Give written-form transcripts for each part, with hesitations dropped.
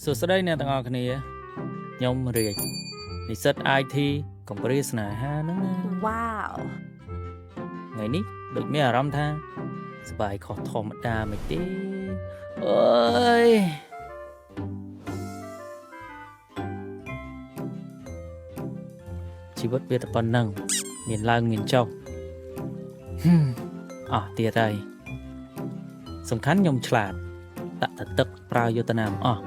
សួស្តីអ្នកទាំងអស់គ្នាខ្ញុំរាជនិស្សិត IT កំព្រាស្នេហាហ្នឹងណា Wow ថ្ងៃនេះដូចមានអារម្មណ៍ថាសប្បាយខុសធម្មតាមិនទេអើយជីវិតវាតែប៉ុណ្្នឹងមានឡើងមានចុះអស់ទៀតហើយសំខាន់ខ្ញុំឆ្លាតដាក់តែទឹកប្រើយុទ្ធនាមអស់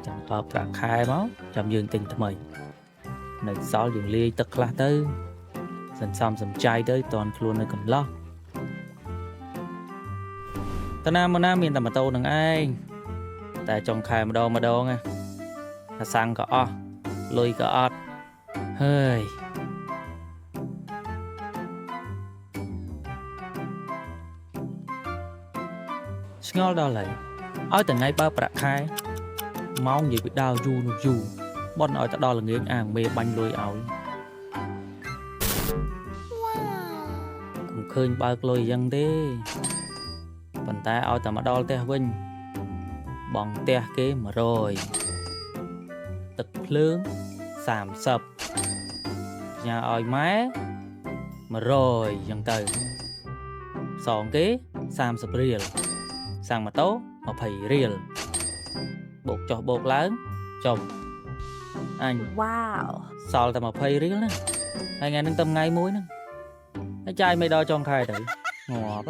ចាំបើប្រាក់ខែមកចាំយើងទិញថ្មីនៅសល់យើងលាយទឹកខ្លះទៅសន្សំសំចៃទៅតន់ខ្លួននៅកំឡោះតាណាមកណាមានតែម៉ូតូនឹងឯងតែចុងខែម្ដងណាអាសាំងក៏អស់លុយក៏អត់ហើយឆ្ងល់ដល់ហើយឲ្យតែថ្ងៃបើប្រាក់ខែម៉ោងនិយាយពីដើរយូរនោះយូរបន់ឲ្យទៅដល់ល្ងាចអាងមេបាញ់លុយឲ្យកុំឃើញបើកលុយយ៉ាងទេប៉ុន្តែឲ្យតែមកដល់ផ្ទះវិញបងផ្ទះគេ100ទឹកភ្លើង30ញ៉ាឲ្យម៉ែ100យ៉ាងទៅសងគេ30រៀលសាំងម៉ូតូ20រៀលបូកចុះបូកឡើងចុះអញ Wow សល់តែ20រៀលណាហើយថ្ងៃហ្នឹងតែថ្ងៃមួយហ្នឹងហើយចាយមិនដល់ចុងខែទៅងាប់